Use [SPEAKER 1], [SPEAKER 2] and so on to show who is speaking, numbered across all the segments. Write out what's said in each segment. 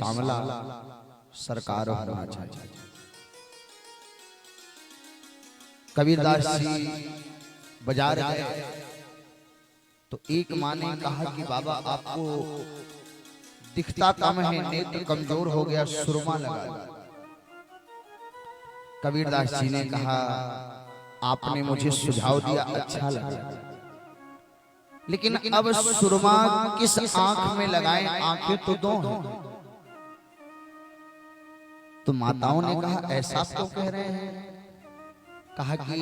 [SPEAKER 1] सांवला सरकार होना चाहिए। कबीरदास जी बाजार गए तो एक माँ ने कहा कि बाबा आपको दिखता कम है, नेत्र कमजोर हो गया, सुरमा लगा लो। कबीरदास जी ने कहा आपने मुझे सुझाव दिया, अच्छा लगा, लेकिन अब सुरमा किस आंख में लगाएं, आंखें तो दो हैं। तो माताओं ने कहा ऐसा तो कह रहे हैं, कहा कि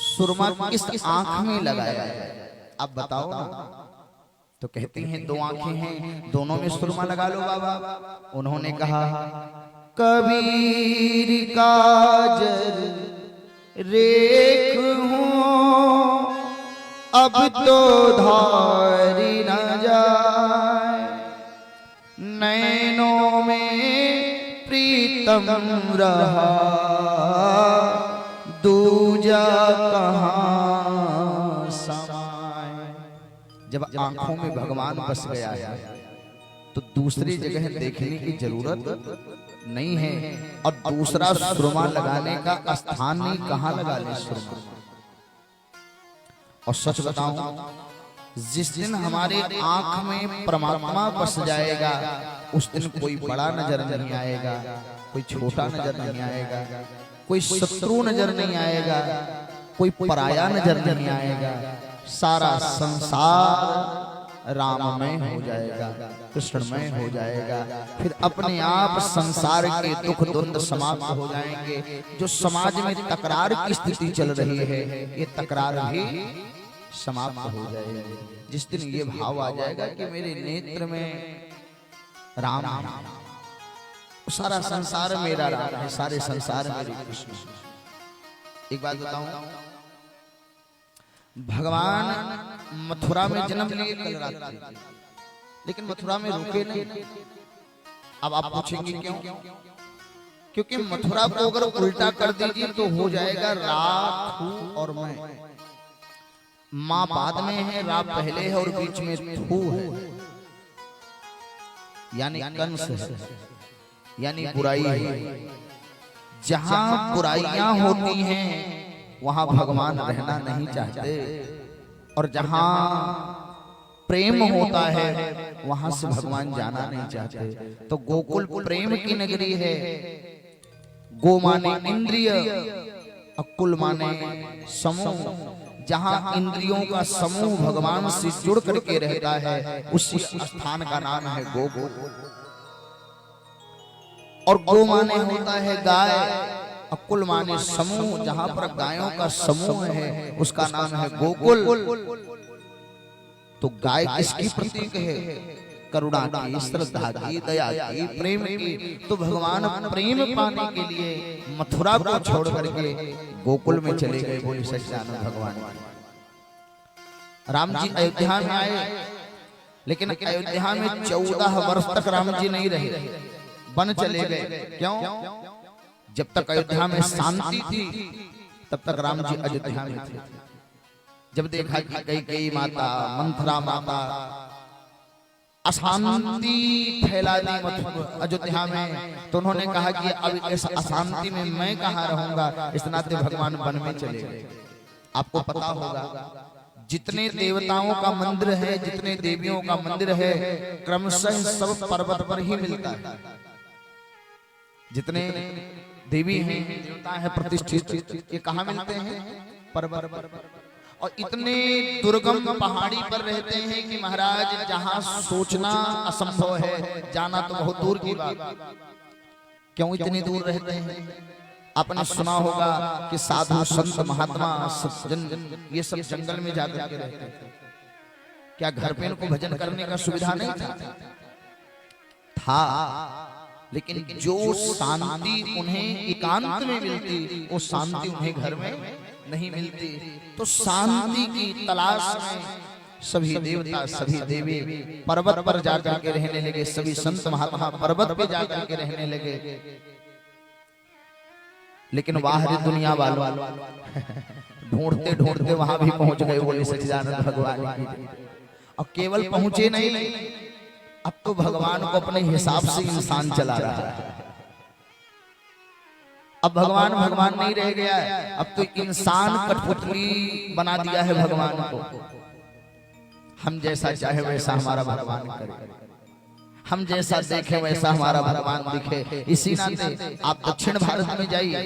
[SPEAKER 1] सुरमा किस आंख में लगाया है, अब बताओ ना। तो कहते हैं दो आंखें हैं, दोनों में सुरमा लगा लो बाबा। उन्होंने कहा कबीर काजर रेख हूं, अब तो धारी न जाए, नैनों में प्रीतम रहा, दूजा कहां समाए। जब आंखों में भगवान बस गया है तो दूसरी जगह देखने की जरूरत नहीं है, और दूसरा सुरमा लगाने का स्थान नहीं, कहां लगा ले सुरमा। और सच बताऊं, जिस दिन हमारे आंख में परमात्मा बस जाएगा उस दिन कोई बड़ा नजर नहीं आएगा, कोई छोटा नजर नहीं आएगा, कोई शत्रु नजर नहीं आएगा, कोई पराया नजर नहीं आएगा। सारा संसार राममय हो जाएगा, कृष्णमय हो जाएगा। फिर अपने आप संसार के दुख द्वंद समाप्त हो जाएंगे। जो समाज में तकरार की स्थिति चल रही है, ये तकरार भी समाप्त हो जाएगी। जिस दिन ये भाव आ जाएगा कि मेरे नेत्र में राम है, सारा संसार मेरा राम है, सारे संसार मेरे कृष्ण। एक बात बताऊं, भगवान मथुरा में जन्म लिए कल रात्रि, लेकिन मथुरा में रुके नहीं। अब आप पूछेंगे क्यों? क्योंकि मथुरा को अगर उल्टा कर दीजिए तो हो जाएगा रा, थू और मैं। मां बाद में है, रा पहले है और बीच में थू है, यानी कंस है, यानी बुराई है। जहां बुराइयां होती हैं वहां भगवान रहना नहीं चाहते, और जहां प्रेम होता है वहां से भगवान जाना नहीं चाहते। तो गोकुल प्रेम की नगरी है। गो माने इंद्रिय, अकुल माने समूह। जहां इंद्रियों का समूह भगवान से जुड़ करके रहता है उसी स्थान का नाम है गोकुल। और गो माने होता है गाय, अकुल माने समूह। जहां पर गायों का समूह है उसका नाम है गोकुल। तो गाय किसकी प्रतीक है? करुणा की, श्रद्धा की, दया की, प्रेम की। तो भगवान प्रेम पाने के लिए मथुरा को छोड़ करके गोकुल में चले गए। बोली सच्चिदानंद भगवान। राम जी अयोध्या में आए, लेकिन अयोध्या में 14 वर्ष तक राम जी नहीं रहे, वन चले गए। क्यों? जब तक अयोध्या में शांति थी तब तक राम जी अयोध्या में थे। जब देखा कि कैकेयी माता, मंथरा माता अशांति फैला दी अयोध्या में, तो उन्होंने कहा कि अब इस अशांति में मैं कहाँ रहूंगा। इस नाते भगवान वन में चले गए। आपको पता होगा जितने देवताओं का मंदिर है, जितने देवियों का मंदिर है, क्रमशः सब पर्वत पर ही मिलता है। जितने देवी हैं, देवता है प्रतिष्ठित, ये कहाँ मिलते हैं? पर्वत पर। और इतने दुर्गम पहाड़ी पर रहते हैं कि महाराज जहां सोचना असंभव है, जाना तो बहुत दूर की बात। क्यों इतनी दूर रहते हैं? आपने सुना होगा कि साधु संत महात्मा सज्जन ये सब जंगल में जाकर के रहते हैं। क्या घर पे इनको भजन करने का सुविधा नहीं था? लेकिन जो शांति उन्हें एकांत में मिलती, वो शांति उन्हें घर में नहीं मिलती। तो शांति की तलाश में सभी देवता, सभी देवी पर्वत पर जाकर के रहने लगे। सभी संत महात्मा पर्वत पे जाकर के रहने लगे। लेकिन बाहरी दुनिया वालों ढूंढते ढूंढते वहां भी पहुंच गए। बोले सच्चिदानंद भगवान की। और केवल पहुंचे नहीं, अब तो भगवान को अपने हिसाब से इंसान चला रहा है। अब भगवान भगवान नहीं रह गया है, अब तो इंसान कठपुतली बना दिया है भगवान को। हम जैसा चाहे वैसा हमारा भगवान करे, हम जैसा देखे वैसा हमारा भगवान दिखे। इसी नाते आप दक्षिण भारत में जाइए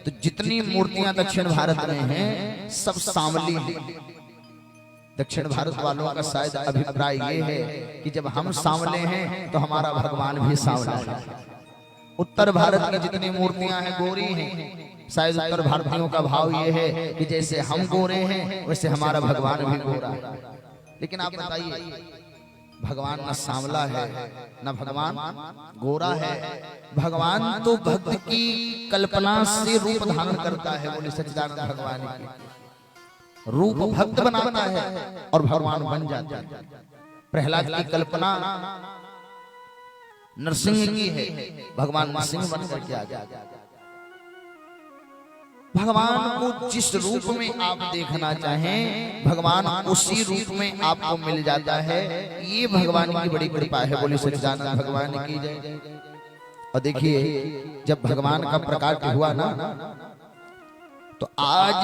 [SPEAKER 1] तो जितनी मूर्तियां दक्षिण भारत में हैं सब सांवली हैं। दक्षिण भारत वालों का शायद अभिप्राय ये है कि जब हम सांवले हैं तो हमारा भगवान भी सांवला है। उत्तर भारत की जितनी मूर्तियां हैं गोरी हैं, शायद उत्तर भारतीयों का भाव ये है कि जैसे हम गोरे हैं वैसे हमारा भगवान भी गोरा है। लेकिन आप बताइए, भगवान न सांवला है न भगवान गोरा है। भगवान तो भक्त की कल्पना से रूप धारण करता है। बोले सच्चिदानंद भगवान की रूप भक्त बनाता है और भगवान बन जाता है। प्रहलाद की कल्पना नरसिंह की है, भगवान नरसिंह बन करके आ गया। भगवान को जिस रूप में आप देखना चाहें भगवान उसी रूप में आपको मिल जाता है। ये भगवान की बड़ी कृपा है। बोले सच्चिदानंद भगवान की जय। और देखिए, जब भगवान का प्रकाश हुआ ना तो आज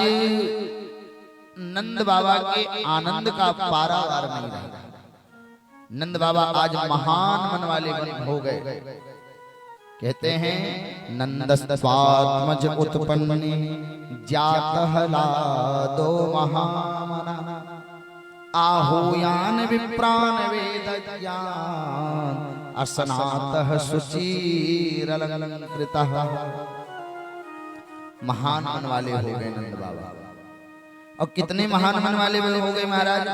[SPEAKER 1] नंद बाबा के आनंद का पारावार नहीं रहा। नंद बाबा आज महान मन वाले हो गए। कहते हैं नंदस्वात्मज उत्पन्ने जातहलादो महामना आहूयान विप्रान वेदज्ञान असनातः सुचिरलंकृतः। महान मन वाले हो गए नंद बाबा। और कितने महान मन वाले हो गए महाराज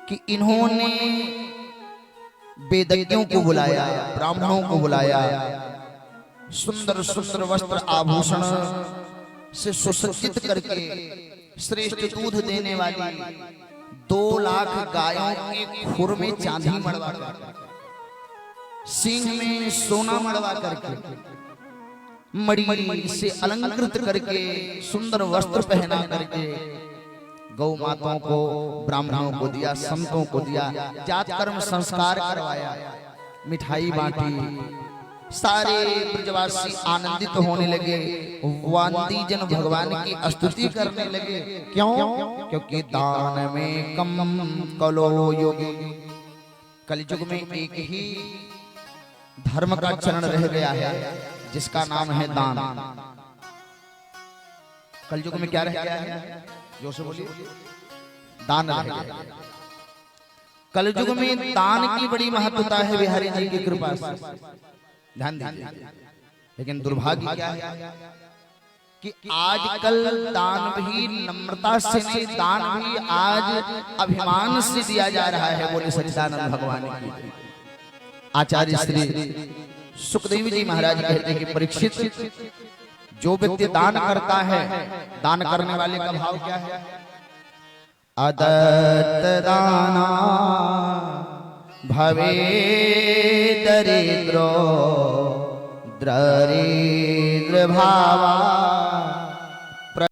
[SPEAKER 1] कि इन्होंने वेदज्ञों को बुलाया, ब्राह्मणों को बुलाया, सुंदर सुंदर वस्त्र आभूषण से सुसज्जित करके श्रेष्ठ दूध देने वाली 2 लाख गायों के खुर में चांदी मड़वा करके, सींग में सोना मड़वा करके, मणि से अलंकृत करके, सुंदर वस्त्र पहना करके गौ माताओं को, ब्राह्मणों को दिया, संतों को दिया, जात कर्म संस्कार करवाया, मिठाई बांटी। सारे ब्रजवासी आनंदित होने लगे। वांदी जन भगवान की स्तुति करने लगे। क्यों? क्योंकि दान में कम कलो योगी। कलयुग में एक ही धर्म का चरण रह गया है जिसका नाम है दान। कलयुग में क्या रह गया है? जो से बोलिए, दान रह गया। कलयुग में दान की बड़ी महत्वता है बिहारी जी की कृपा से, ध्यान दीजिए। लेकिन दुर्भाग्य क्या है कि आजकल दान भी नम्रता से नहीं, दान भी आज अभिमान से दिया जा रहा है। बोले सच्चिदानंद भगवान की। आचार्य श्री सुखदेव जी महाराज कहते हैं कि परीक्षित, जो व्यक्ति दान करता है, दान करने वाले का भाव क्या है? अदत्त दाना भवे दरिद्रो दरिद्र भावा